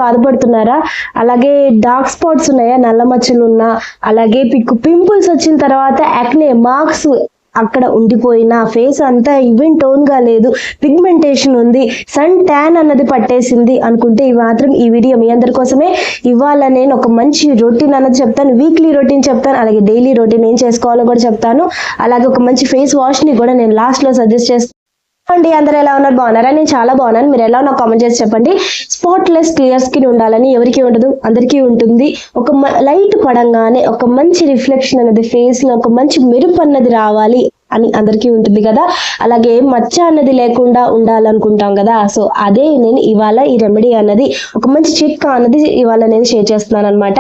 బాధపడుతున్నారా? అలాగే dark spots ఉన్నాయా? నల్ల మచ్చలు ఉన్నా, అలాగే పింపుల్స్ వచ్చిన తర్వాత యాక్నే మార్క్స్ అక్కడ ఉండిపోయిన ఫేస్ అంతా ఈవెన్ టోన్ గా లేదు, పిగ్మెంటేషన్ ఉంది, సన్ ట్యాన్ అన్నది పట్టేసింది అనుకుంటే ఈ వీడియో మీ అందరి కోసమే. ఇవాళ నేను ఒక మంచి రొటీన్ అన్నది చెప్తాను, వీక్లీ రొటీన్ చెప్తాను, అలాగే డైలీ రొటీన్ ఏం చేసుకోవాలో కూడా చెప్తాను. అలాగే ఒక మంచి ఫేస్ వాష్ ని కూడా నేను లాస్ట్ లో సజెస్ట్ చేస్తాను అండి. అందరూ ఎలా ఉన్నారు? బాగున్నారా? నేను చాలా బాగున్నాను. మీరు ఎలా నాకు కామెంట్ చేసి చెప్పండి. స్పాట్లెస్ క్లియర్ స్కిన్ ఉండాలని ఎవరికి ఉండదు, అందరికీ ఉంటుంది. ఒక లైట్ పడంగానే ఒక మంచి రిఫ్లెక్షన్ అనేది ఫేస్ లో, ఒక మంచి మెరుపు అన్నది రావాలి అని అందరికీ ఉంటుంది కదా. అలాగే మచ్చ అన్నది లేకుండా ఉండాలనుకుంటాం కదా. సో అదే నేను ఇవాళ ఈ రెమెడీ అన్నది, ఒక మంచి చిట్కా అన్నది ఇవాళ నేను షేర్ చేస్తున్నాను అనమాట.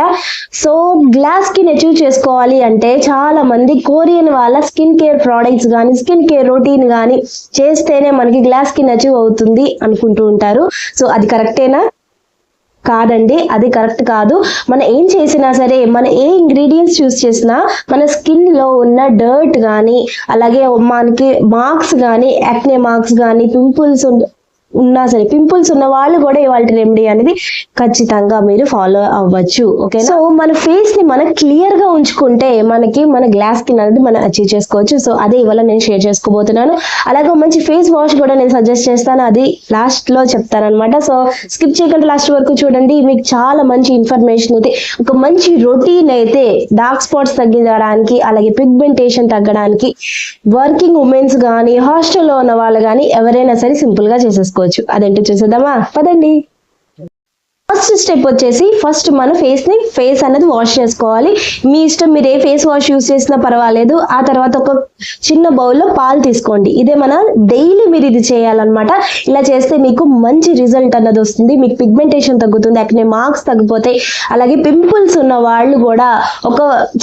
సో గ్లాస్ స్కిన్ అచీవ్ చేసుకోవాలి అంటే చాలా మంది కొరియన్ వాళ్ళ స్కిన్ కేర్ ప్రోడక్ట్స్ కానీ, స్కిన్ కేర్ రొటీన్ కానీ చేస్తేనే మనకి గ్లాస్ స్కిన్ అచీవ్ అవుతుంది అనుకుంటూ ఉంటారు. సో అది కరెక్టేనా? కాదండి, అది కరెక్ట్ కాదు. మనం ఏం చేసినా సరే, మన ఏ ఇంగ్రీడియంట్స్ యూస్ చేసినా మన స్కిన్ లో ఉన్న డర్ట్ కానీ, అలాగే మనకి మార్క్స్ కానీ, యాక్నే మార్క్స్ కానీ, పింపుల్స్ ఉన్నా సరే, పింపుల్స్ ఉన్న వాళ్ళు కూడా ఇవాళ రెమెడీ అనేది ఖచ్చితంగా మీరు ఫాలో అవ్వచ్చు. ఓకే, సో మన ఫేస్ ని మనం క్లియర్ గా ఉంచుకుంటే మనకి మన గ్లాస్ స్కిన్ అనేది మనం అచీవ్ చేసుకోవచ్చు. సో అదే ఇవాళ నేను షేర్ చేసుకోబోతున్నాను. అలాగే మంచి ఫేస్ వాష్ కూడా నేను సజెస్ట్ చేస్తాను, అది లాస్ట్ లో చెప్తాను అనమాట. సో స్కిప్ చేయకుండా లాస్ట్ వరకు చూడండి, మీకు చాలా మంచి ఇన్ఫర్మేషన్ అయితే, ఒక మంచి రొటీన్ అయితే డార్క్ స్పాట్స్ తగ్గించడానికి, అలాగే పిగ్మెంటేషన్ తగ్గడానికి, వర్కింగ్ ఉమెన్స్ కానీ, హాస్టల్లో ఉన్న వాళ్ళు కానీ ఎవరైనా సరే సింపుల్ గా చేసేసుకోవచ్చు. అదేంటో చూసేద్దామా, పదండి. ఫస్ట్ స్టెప్ వచ్చేసి, ఫస్ట్ మన ఫేస్ అనేది వాష్ చేసుకోవాలి. మీ ఇష్టం, మీరు ఏ ఫేస్ వాష్ యూస్ చేసినా పర్వాలేదు. ఆ తర్వాత ఒక చిన్న బౌల్లో పాలు తీసుకోండి. ఇదే మన డైలీ మీరు ఇది చేయాలన్నమాట. ఇలా చేస్తే మీకు మంచి రిజల్ట్ అన్నది వస్తుంది, మీకు పిగ్మెంటేషన్ తగ్గుతుంది, యాక్నే మార్క్స్ తగ్గిపోతాయి. అలాగే పింపుల్స్ ఉన్న వాళ్ళు కూడా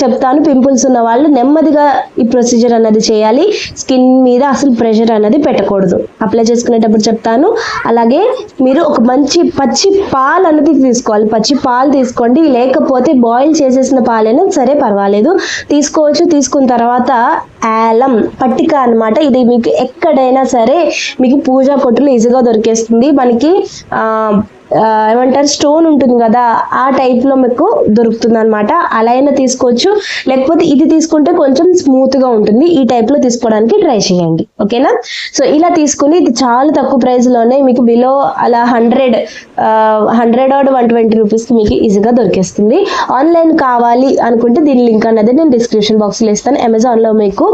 చెప్తాను, పింపుల్స్ ఉన్న వాళ్ళు నెమ్మదిగా ఈ ప్రొసీజర్ అన్నది చేయాలి. స్కిన్ మీద అసలు ప్రెషర్ అన్నది పెట్టకూడదు. అప్లై చేసుకునేటప్పుడు చెప్తాను. అలాగే మీరు ఒక మంచి పచ్చి పాలు అన్నది తీసుకోవాలి. పచ్చి పాలు తీసుకోండి, లేకపోతే బాయిల్ చేసేసిన పాలైనా సరే పర్వాలేదు, తీసుకోవచ్చు. తీసుకున్న తర్వాత ఆలం పట్టిక అన్నమాట. ఇది మీకు ఎక్కడైనా సరే మీకు పూజా కొట్టులో ఈజీగా దొరికేస్తుంది. మనకి ఏమంటారు, స్టోన్ ఉంటుంది కదా, ఆ టైప్ లో మీకు దొరుకుతుంది అనమాట. అలా అయినా తీసుకోవచ్చు, లేకపోతే ఇది తీసుకుంటే కొంచెం స్మూత్ గా ఉంటుంది. ఈ టైప్ లో తీసుకోవడానికి ట్రై చేయండి. ఓకేనా? సో ఇలా తీసుకుని, ఇది చాలా తక్కువ ప్రైస్ లోనే మీకు బిలో అలా 100 or 120 రూపీస్ కి మీకు ఈజీగా దొరికేస్తుంది. ఆన్లైన్ కావాలి అనుకుంటే దీని లింక్ అన్నది నేను డిస్క్రిప్షన్ బాక్స్ లో ఇస్తాను. అమెజాన్ లో మీకు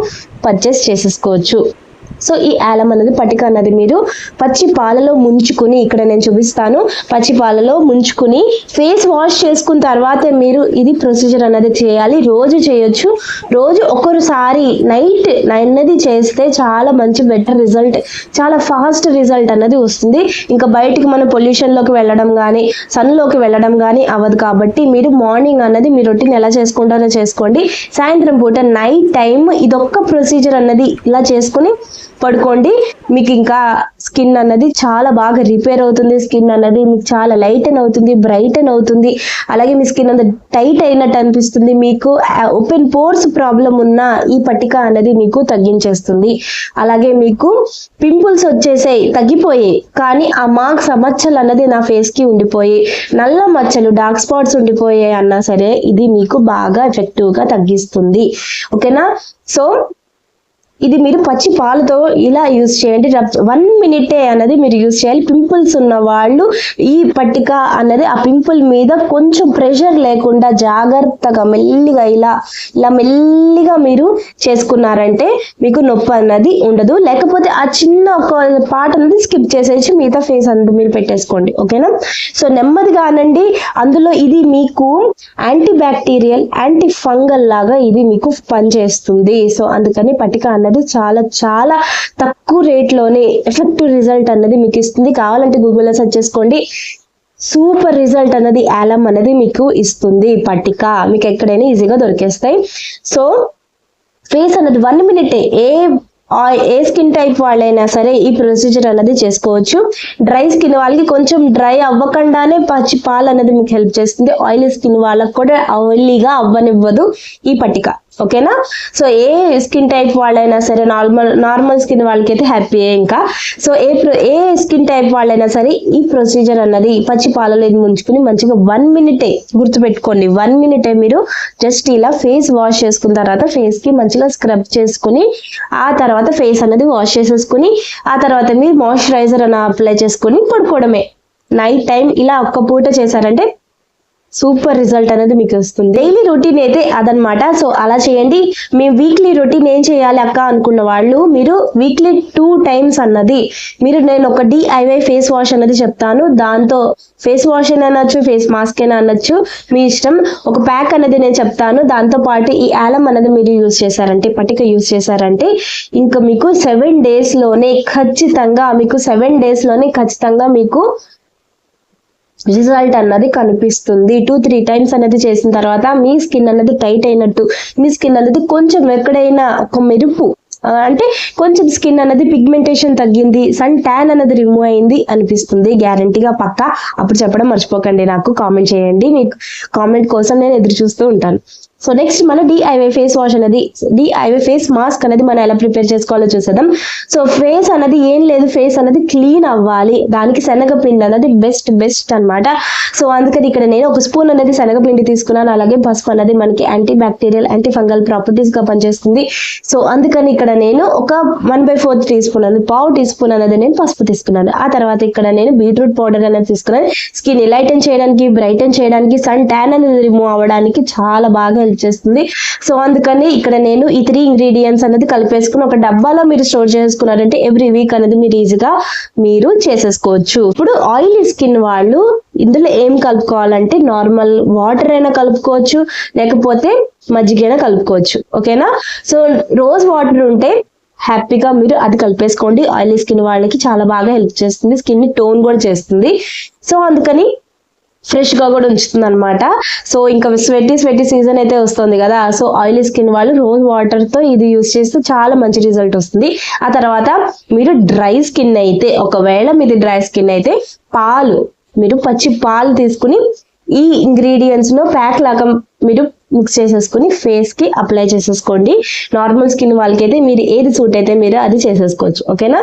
పర్చేస్ చేసేసుకోవచ్చు. సో ఈ ఆలం అనేది పట్టిక అన్నది మీరు పచ్చి పాలలో ముంచుకుని, ఇక్కడ నేను చూపిస్తాను, పచ్చి పాలలో ముంచుకుని ఫేస్ వాష్ చేసుకున్న తర్వాత మీరు ఇది ప్రొసీజర్ అన్నది చేయాలి. రోజు చేయొచ్చు, రోజు ఒక్కసారి నైట్ అన్నది చేస్తే చాలా మంచి బెటర్ రిజల్ట్, చాలా ఫాస్ట్ రిజల్ట్ అన్నది వస్తుంది. ఇంకా బయటికి మనం పొల్యూషన్ లోకి వెళ్ళడం కానీ, సన్ లోకి వెళ్ళడం కానీ అవ్వదు. కాబట్టి మీరు మార్నింగ్ అన్నది మీ రొటీన్ ఎలా చేసుకుంటారో చేసుకోండి. సాయంత్రం పూట నైట్ టైం ఇదొక్క ప్రొసీజర్ అన్నది ఇలా చేసుకుని పడుకోండి. మీకు ఇంకా స్కిన్ అన్నది చాలా బాగా రిపేర్ అవుతుంది. స్కిన్ అన్నది మీకు చాలా లైటన్ అవుతుంది, బ్రైటన్ అవుతుంది. అలాగే మీ స్కిన్ అంతా టైట్ అయినట్టు అనిపిస్తుంది. మీకు ఓపెన్ పోర్స్ ప్రాబ్లం ఉన్న ఈ పట్టిక అన్నది మీకు తగ్గించేస్తుంది. అలాగే మీకు పింపుల్స్ వచ్చేసాయి, తగ్గిపోయాయి, కానీ ఆ మార్క్స్, ఆ మచ్చలు అన్నది నా ఫేస్ కి ఉండిపోయి, నల్ల మచ్చలు, డార్క్ స్పాట్స్ ఉండిపోయాయి అన్నా సరే ఇది మీకు బాగా ఎఫెక్టివ్ గా తగ్గిస్తుంది. ఓకేనా? సో ఇది మీరు పచ్చి పాలతో ఇలా యూజ్ చేయండి. 1 minute అన్నది మీరు యూజ్ చేయాలి. పింపుల్స్ ఉన్న వాళ్ళు ఈ పట్టిక అన్నది ఆ పింపుల్ మీద కొంచెం ప్రెషర్ లేకుండా జాగ్రత్తగా మెల్లిగా ఇలా మెల్లిగా మీరు చేసుకున్నారంటే మీకు నొప్పి అన్నది ఉండదు. లేకపోతే ఆ చిన్న ఒక పార్ట్ అనేది స్కిప్ చేసేసి మిగతా ఫేస్ అంతా మీరు పెట్టేసుకోండి. ఓకేనా? సో నెమ్మదిగా అనండి. అందులో ఇది మీకు యాంటీ బ్యాక్టీరియల్, యాంటీ ఫంగల్ లాగా ఇది మీకు పనిచేస్తుంది. సో అందుకని పట్టిక అన్నది చాలా చాలా తక్కువ రేట్ లోనే ఎఫెక్టివ్ రిజల్ట్ అన్నది మీకు ఇస్తుంది. కావాలంటే గూగుల్లో సెర్చ్ చేసుకోండి, సూపర్ రిజల్ట్ అన్నది ఆలం అనేది మీకు ఇస్తుంది. పట్టిక మీకు ఎక్కడైనా ఈజీగా దొరికేస్తాయి. సో ఫేస్ అన్నది 1 minute ఏ స్కిన్ టైప్ వాళ్ళైనా సరే ఈ ప్రొసీజర్ అనేది చేసుకోవచ్చు. డ్రై స్కిన్ వాళ్ళకి కొంచెం డ్రై అవ్వకుండానే పచ్చి పాలు అనేది మీకు హెల్ప్ చేస్తుంది. ఆయిలీ స్కిన్ వాళ్ళకి కూడా ఆయిలీగా అవ్వనివ్వదు ఈ పట్టిక. ఓకేనా. సో ఏ స్కిన్ టైప్ వాళ్ళైనా సరే, నార్మల్ స్కిన్ వాళ్ళకైతే హ్యాపీయే. ఇంకా సో ఏ స్కిన్ టైప్ వాళ్ళైనా సరే ఈ ప్రొసీజర్ అన్నది పచ్చి పాలలో ఇది ముంచుకుని మంచిగా 1 మినిటే గుర్తుపెట్టుకోండి, 1 మినిటే మీరు జస్ట్ ఇలా ఫేస్ వాష్ చేసుకున్న తర్వాత ఫేస్ కి మంచిగా స్క్రబ్ చేసుకుని ఆ తర్వాత ఫేస్ అనేది వాష్ చేసేసుకుని ఆ తర్వాత మీరు మాయిశ్చరైజర్ అని అప్లై చేసుకుని పడుకోవడమే. నైట్ టైం ఇలా ఒక్క పూట చేశారంటే సూపర్ రిజల్ట్ అనేది మీకు వస్తుంది. డైలీ రొటీన్ అయితే అదనమాట. సో అలా చేయండి. మేము వీక్లీ రొటీన్ ఏం చేయాలి అక్క అనుకున్న వాళ్ళు మీరు వీక్లీ 2 టైమ్స్ అన్నది నేను ఒక DIY ఫేస్ వాష్ అన్నది చెప్తాను. దాంతో ఫేస్ వాష్ అయినా అనొచ్చు, ఫేస్ మాస్క్ అయినా అనొచ్చు, మీ ఇష్టం. ఒక ప్యాక్ అనేది నేను చెప్తాను. దాంతో పాటు ఈ ఆలం అనేది మీరు యూజ్ చేశారంటే, పటిక యూజ్ చేశారంటే ఇంకా మీకు 7 days లోనే ఖచ్చితంగా మీకు రిజల్ట్ అన్నది కనిపిస్తుంది. 2-3 టైమ్స్ అనేది చేసిన తర్వాత మీ స్కిన్ అనేది టైట్ అయినట్టు, మీ స్కిన్ అనేది కొంచెం ఎక్కడైనా ఒక మెరుపు అంటే కొంచెం స్కిన్ అనేది పిగ్మెంటేషన్ తగ్గింది, సన్ ట్యాన్ అనేది రిమూవ్ అయింది అనిపిస్తుంది. గ్యారంటీగా పక్కా. అప్పుడు చెప్పడం మర్చిపోకండి, నాకు కామెంట్ చేయండి. మీకు కామెంట్ కోసం నేను ఎదురు చూస్తూ ఉంటాను. సో నెక్స్ట్ మన DIY ఫేస్ వాష్ అనేది, DIY ఫేస్ మాస్క్ అనేది మనం ఎలా ప్రిపేర్ చేసుకోవాలో చూసేద్దాం. సో ఫేస్ అనేది ఏం లేదు, ఫేస్ అనేది క్లీన్ అవ్వాలి, దానికి శనగపిండి అనేది బెస్ట్ అన్నమాట. సో అందుకని ఇక్కడ నేను 1 స్పూన్ అనేది శనగపిండి తీసుకున్నాను. అలాగే పసుపు అనేది మనకి anti bacterial, anti fungal properties గా పనిచేస్తుంది. సో అందుకని ఇక్కడ నేను ఒక 1/4 టీ స్పూన్ అనేది, పావు టీ స్పూన్ అనేది నేను పసుపు తీసుకున్నాను. ఆ తర్వాత ఇక్కడ నేను బీట్రూట్ పౌడర్ అనేది తీసుకున్నాను. స్కిన్ లైటన్ చేయడానికి, బ్రైటన్ చేయడానికి, సన్ ట్యాన్ అనేది రిమూవ్ అవ్వడానికి చాలా బాగా హెల్ప్ చేస్తుంది. సో అందుకని ఇక్కడ నేను ఈ 3 ఇంగ్రీడియంట్స్ అనేది కలిపేసుకుని ఒక డబ్బాలో మీరు స్టోర్ చేసుకున్నారంటే ఎవ్రీ వీక్ అనేది మీరు ఈజీగా మీరు చేసేసుకోవచ్చు. ఇప్పుడు ఆయిలీ స్కిన్ వాళ్ళు ఇందులో ఏం కలుపుకోవాలంటే నార్మల్ వాటర్ అయినా కలుపుకోవచ్చు, లేకపోతే మజ్జిగైనా కలుపుకోవచ్చు. ఓకేనా. సో రోజ్ వాటర్ ఉంటే హ్యాపీగా మీరు అది కలిపేసుకోండి. ఆయిలీ స్కిన్ వాళ్ళకి చాలా బాగా హెల్ప్ చేస్తుంది, స్కిన్ ని టోన్ కూడా చేస్తుంది. సో అందుకని ఫ్రెష్ గా కూడా ఉంచుతుంది అనమాట. సో ఇంకా స్వెట్టి సీజన్ అయితే వస్తుంది కదా. సో ఆయిలీ స్కిన్ వాళ్ళు రోజ్ వాటర్ తో ఇది యూజ్ చేస్తే చాలా మంచి రిజల్ట్ వస్తుంది. ఆ తర్వాత మీరు డ్రై స్కిన్ అయితే, ఒకవేళ మీది డ్రై స్కిన్ అయితే మీరు పచ్చి పాలు తీసుకుని ఈ ఇంగ్రీడియంట్స్ లో ప్యాక్ లాగా మీరు మిక్స్ చేసేసుకుని ఫేస్ కి అప్లై చేసేసుకోండి. నార్మల్ స్కిన్ వాళ్ళకైతే మీరు ఏది సూట్ అయితే మీరు అది చేసేసుకోవచ్చు. ఓకేనా.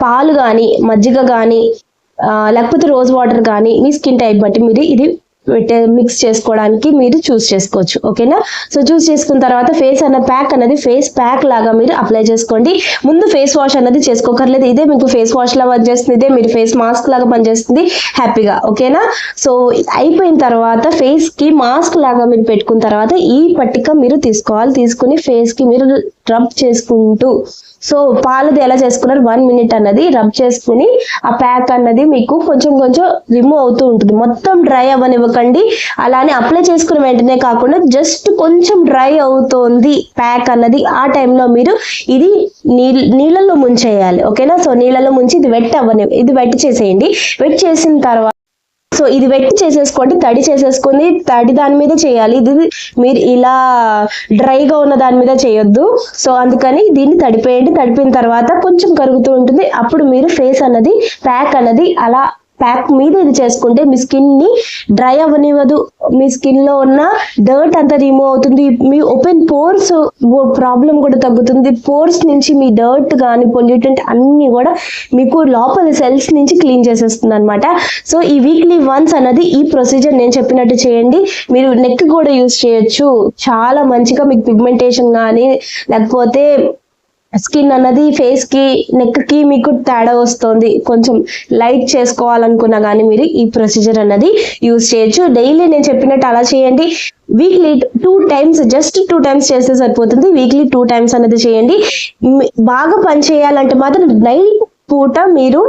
పాలు కానీ, మజ్జిగ కానీ, లేకపోతే రోజ్ వాటర్ కానీ మీ స్కిన్ టైప్ బట్టి మీరు ఇది మిక్స్ చేసుకోవడానికి మీరు చూస్ చేసుకోవచ్చు. ఓకేనా. సో చూస్ చేసుకున్న తర్వాత ఫేస్ ఫేస్ ప్యాక్ లాగా మీరు అప్లై చేసుకోండి. ముందు ఫేస్ వాష్ అన్నది చేసుకోకర్లేదు, ఇదే మీకు ఫేస్ వాష్ లాగా పనిచేస్తుంది, ఇదే మీరు ఫేస్ మాస్క్ లాగా పనిచేస్తుంది హ్యాపీగా. ఓకేనా. సో అయిపోయిన తర్వాత ఫేస్ కి మాస్క్ లాగా మీరు పెట్టుకున్న తర్వాత ఈ పట్టిక మీరు తీసుకుని ఫేస్ కి మీరు రబ్ చేసుకుంటూ, సో పాలది ఎలా చేసుకున్నారు 1 మినిట్ అన్నది రబ్ చేసుకుని ఆ ప్యాక్ అన్నది మీకు కొంచెం రిమూవ్ అవుతూ ఉంటుంది. మొత్తం డ్రై అవ్వనివ్వకండి. అలానే అప్లై చేసుకున్న వెంటనే కాకుండా జస్ట్ కొంచెం డ్రై అవుతోంది ప్యాక్ అన్నది, ఆ టైంలో మీరు ఇది నీళ్ళలో ముంచేయాలి. ఓకేనా. సో నీళ్ళలో ముంచి ఇది వెట్ చేసేయండి. వెట్ చేసిన తర్వాత సో ఇది వెట్టి చేసేసుకోండి, తడి చేసేసుకొని తడి దాని మీద చేయాలి. ఇది మీరు ఇలా డ్రైగా ఉన్న దాని మీద చేయొద్దు. సో అందుకని దీన్ని తడిపిన తర్వాత కొంచెం కరుగుతూ ఉంటుంది. అప్పుడు మీరు ఫేస్ అన్నది ప్యాక్ అన్నది అలా ప్యాక్ మీద ఇది చేసుకుంటే మీ స్కిన్ ని డ్రై అవ్వనివ్వదు, మీ స్కిన్ లో ఉన్న డర్ట్ అంతా రిమూవ్ అవుతుంది, మీ ఓపెన్ పోర్స్ ప్రాబ్లం కూడా తగ్గుతుంది. పోర్స్ నుంచి మీ డర్ట్ కానీ పొల్యూటెంట్ అన్ని కూడా మీకు లోపల సెల్స్ నుంచి క్లీన్ చేసేస్తుంది అనమాట. సో ఈ వీక్లీ వన్స్ అన్నది ఈ ప్రొసీజర్ నేను చెప్పినట్టు చేయండి. మీరు నెక్ కూడా యూజ్ చేయొచ్చు, చాలా మంచిగా మీకు పిగ్మెంటేషన్ కానీ లేకపోతే స్కిన్ అన్నది ఫేస్ కి నెక్ కి మీకు తేడా వస్తుంది, కొంచెం లైట్ చేసుకోవాలనుకున్నా కానీ మీరు ఈ ప్రొసీజర్ అన్నది యూజ్ చేయొచ్చు. డైలీ నేను చెప్పినట్టు అలా చేయండి. వీక్లీ 2 టైమ్స్, జస్ట్ 2 టైమ్స్ చేస్తే సరిపోతుంది. వీక్లీ 2 టైమ్స్ అనేది చేయండి. బాగా పని చేయాలంటే మాత్రం నైట్ పూట మీరు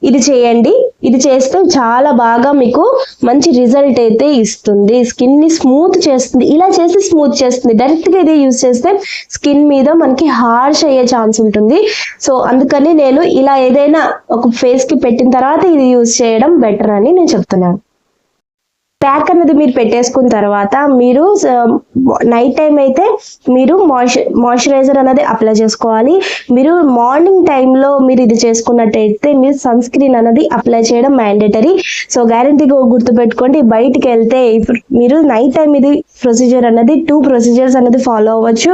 ఇది చేయండి. ఇది చేస్తే చాలా బాగా మీకు మంచి రిజల్ట్ అయితే ఇస్తుంది. స్కిన్ ని స్మూత్ చేస్తుంది. ఇలా చేసి స్మూత్ చేస్తుంది. డైరెక్ట్ గా ఇది యూజ్ చేస్తే స్కిన్ మీద మనకి హార్ష్ అయ్యే ఛాన్స్ ఉంటుంది. సో అందుకని నేను ఇలా ఏదైనా ఒక ఫేస్ కి పెట్టిన తర్వాత ఇది యూజ్ చేయడం బెటర్ అని నేను చెప్తున్నాను. ప్యాక్ అనేది మీరు పెట్టేసుకున్న తర్వాత మీరు నైట్ టైం అయితే మీరు మాయిశ్చరైజర్ అనేది అప్లై చేసుకోవాలి. మీరు మార్నింగ్ టైంలో మీరు ఇది చేసుకున్నట్టయితే మీరు సన్ స్క్రీన్ అనేది అప్లై చేయడం మ్యాండేటరీ. సో గ్యారంటీగా గుర్తుపెట్టుకోండి, బయటికి వెళ్తే మీరు నైట్ టైం ఇది ప్రొసీజర్ అనేది 2 ప్రొసీజర్స్ అనేది ఫాలో అవ్వచ్చు.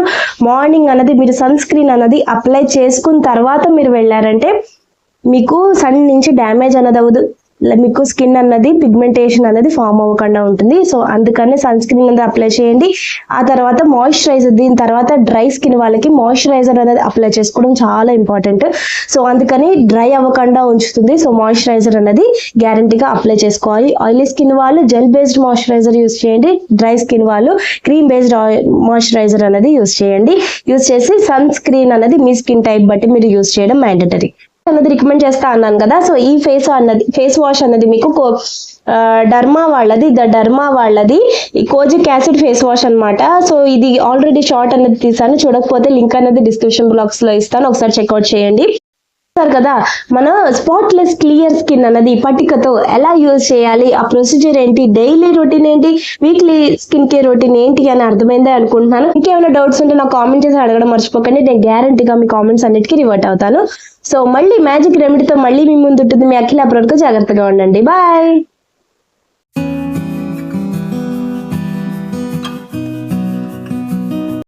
మార్నింగ్ అనేది మీరు సన్ స్క్రీన్ అనేది అప్లై చేసుకున్న తర్వాత మీరు వెళ్ళారంటే మీకు సన్ నుంచి డ్యామేజ్ అనేది అవ్వదు, మీకు స్కిన్ అన్నది పిగ్మెంటేషన్ అనేది ఫామ్ అవ్వకుండా ఉంటుంది. సో అందుకని సన్ స్క్రీన్ అనేది అప్లై చేయండి. ఆ తర్వాత మాయిశ్చరైజర్, దీని తర్వాత డ్రై స్కిన్ వాళ్ళకి మాయిశ్చరైజర్ అనేది అప్లై చేసుకోవడం చాలా ఇంపార్టెంట్. సో అందుకని డ్రై అవ్వకుండా ఉంచుతుంది. సో మాయిశ్చరైజర్ అనేది గ్యారంటీగా అప్లై చేసుకోవాలి. ఆయిలీ స్కిన్ వాళ్ళు జెల్ బేస్డ్ మాయిశ్చరైజర్ యూస్ చేయండి, డ్రై స్కిన్ వాళ్ళు క్రీమ్ బేస్డ్ మాయిశ్చరైజర్ అనేది యూస్ చేయండి. యూస్ చేసి సన్ స్క్రీన్ అనేది మీ స్కిన్ టైప్ బట్టి మీరు యూస్ చేయడం మ్యాండేటరీ అన్నది రికమెండ్ చేస్తా అన్నాను కదా. సో ఈ ఫేస్ వాష్ అన్నది మీకు డర్మా వాళ్ళది ఈ కోజిక్ యాసిడ్ ఫేస్ వాష్ అన్నమాట. సో ఇది ఆల్రెడీ షార్ట్ అనేది తీసాను, చూడకపోతే లింక్ అనేది డిస్క్రిప్షన్ బాక్స్ లో ఇస్తాను, ఒకసారి చెక్అవుట్ చేయండి. కదా మన స్పాట్లెస్ క్లియర్ స్కిన్ అన్నది పట్టికతో ఎలా యూజ్ చేయాలి, ఆ ప్రొసీజర్ ఏంటి, డైలీ రొటీన్ ఏంటి, వీక్లీ స్కిన్ కేర్ రొటీన్ ఏంటి అని అర్థమైందే అనుకుంటున్నాను. ఇంకేమైనా డౌట్స్ ఉంటే నాకు కామెంట్ చేసి అడగడం మర్చిపోకండి, నేను గ్యారంటీగా మీ కామెంట్స్ అన్నిటికీ రివర్ట్ అవుతాను. సో మళ్ళీ మ్యాజిక్ రెమెడీతో మళ్ళీ మీ ముందు ఉంటుంది మీ అఖిల. అప్పటి వరకు జాగ్రత్తగా ఉండండి. బాయ్.